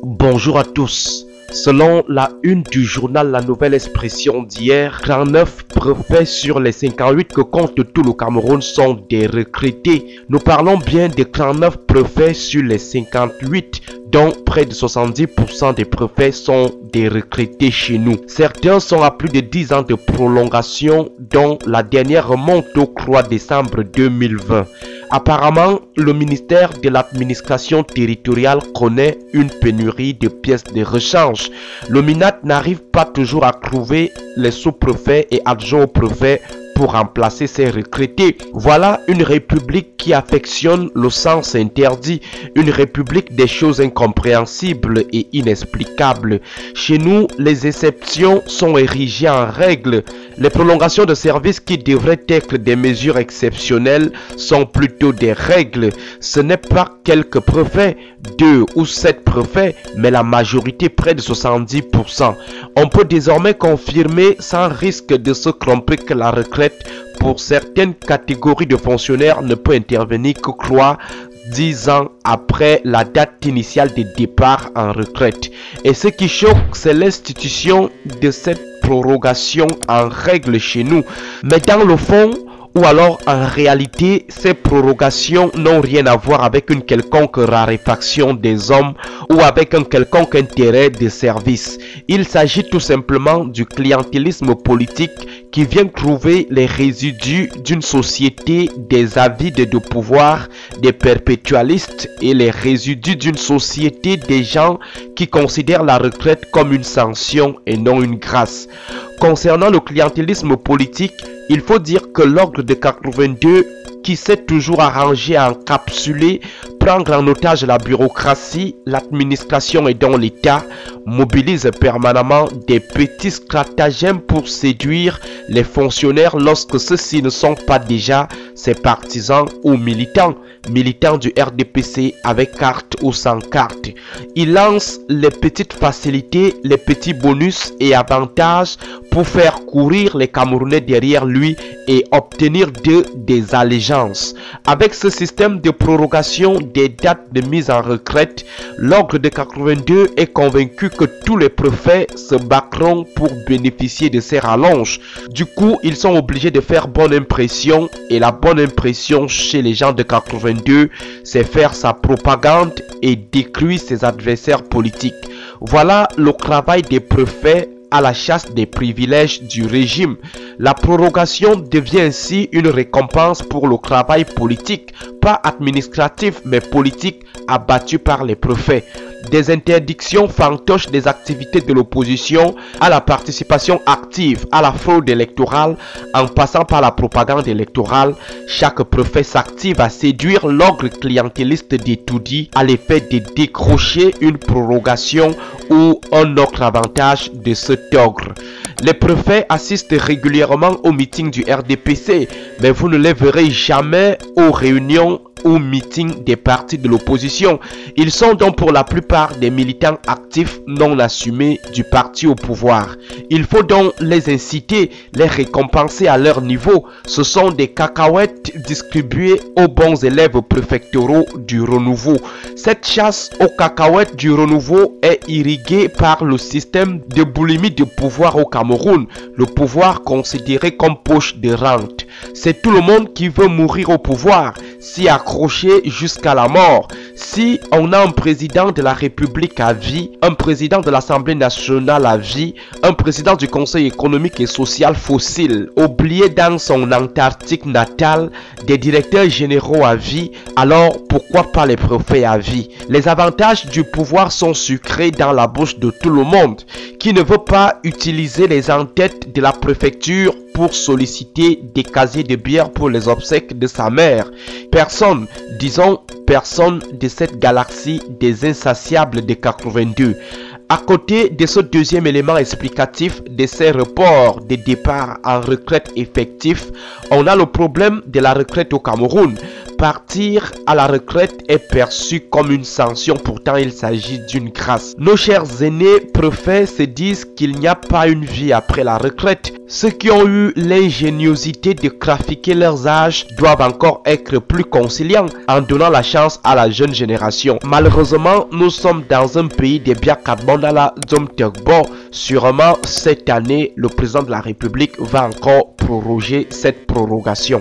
Bonjour à tous. Selon la une du journal La Nouvelle Expression d'hier, 39 préfets sur les 58 que compte tout le Cameroun sont des retraités. Nous parlons bien de 39 préfets sur les 58, dont près de 70% des préfets sont des retraités chez nous. Certains sont à plus de 10 ans de prolongation, dont la dernière remonte au 3 décembre 2020. Apparemment, le ministère de l'administration territoriale connaît une pénurie de pièces de rechange. Le MINAT n'arrive pas toujours à trouver les sous-préfets et adjoints au préfet pour remplacer ces retraités. Voilà une république qui affectionne le sens interdit, une république des choses incompréhensibles et inexplicables. Chez nous, les exceptions sont érigées en règles. Les prolongations de services qui devraient être des mesures exceptionnelles sont plutôt des règles. Ce n'est pas quelques préfets, 2 ou 7 préfets, mais la majorité, près de 70%. On peut désormais confirmer sans risque de se tromper que la retraite pour certaines catégories de fonctionnaires ne peut intervenir que 10 ans après la date initiale de départ en retraite. Et ce qui choque, c'est l'institution de cette prorogation en règle chez nous. Mais dans le fond, ou alors en réalité, ces prorogations n'ont rien à voir avec une quelconque raréfaction des hommes ou avec un quelconque intérêt de service. Il s'agit tout simplement du clientélisme politique qui vient trouver les résidus d'une société des avides de pouvoir, des perpétualistes, et les résidus d'une société des gens qui considèrent la retraite comme une sanction et non une grâce. Concernant le clientélisme politique, il faut dire que l'ordre de 82, qui s'est toujours arrangé à encapsuler, prendre en otage la bureaucratie, l'administration et donc l'État, mobilise permanemment des petits stratagèmes pour séduire les fonctionnaires lorsque ceux-ci ne sont pas déjà ses partisans ou militants du RDPC avec carte ou sans carte. Il lance les petites facilités, les petits bonus et avantages pour faire courir les Camerounais derrière lui et obtenir d'eux des allégeances. Avec ce système de prorogation des dates de mise en retraite, l'ordre de 82 est convaincu que tous les préfets se battront pour bénéficier de ces rallonges. Du coup, ils sont obligés de faire bonne impression, et la bonne impression chez les gens de 82, c'est faire sa propagande et détruire ses adversaires politiques. Voilà le travail des préfets à la chasse des privilèges du régime. La prorogation devient ainsi une récompense pour le travail politique, pas administratif mais politique, abattu par les préfets. Des interdictions fantoches des activités de l'opposition à la participation active à la fraude électorale, en passant par la propagande électorale, chaque préfet s'active à séduire l'ogre clientéliste d'étoudis à l'effet de décrocher une prorogation ou un autre avantage de cet ogre. Les préfets assistent régulièrement aux meetings du RDPC, mais vous ne les verrez jamais aux réunions ou meetings des partis de l'opposition. Ils sont donc pour la plupart des militants actifs non assumés du parti au pouvoir. Il faut donc les inciter, les récompenser à leur niveau. Ce sont des cacahuètes distribuées aux bons élèves préfectoraux du renouveau. Cette chasse aux cacahuètes du renouveau est irriguée par le système de boulimie de pouvoir au Cameroun, le pouvoir considéré comme poche de rente. C'est tout le monde qui veut mourir au pouvoir, s'y accrocher jusqu'à la mort. Si on a un président de la République à vie, un président de l'Assemblée nationale à vie, un président du Conseil économique et social fossile, oublié dans son Antarctique natale, des directeurs généraux à vie, alors pourquoi pas les préfets à vie? Les avantages du pouvoir sont sucrés dans la bouche de tout le monde, qui ne veut pas utiliser les en-têtes de la préfecture pour solliciter des casiers de bière pour les obsèques de sa mère. Personne, disons personne de cette galaxie des insatiables de 82. À côté de ce deuxième élément explicatif de ces reports de départ en retraite effectif, on a le problème de la retraite au Cameroun. partir à la retraite est perçu comme une sanction, pourtant il s'agit d'une grâce. Nos chers aînés préfèrent se disent qu'il n'y a pas une vie après la retraite. Ceux qui ont eu l'ingéniosité de trafiquer leurs âges doivent encore être plus conciliants en donnant la chance à la jeune génération. Malheureusement, nous sommes dans un pays de Biakadbondala Zomtegbo. Sûrement, cette année, le président de la République va encore proroger cette prorogation.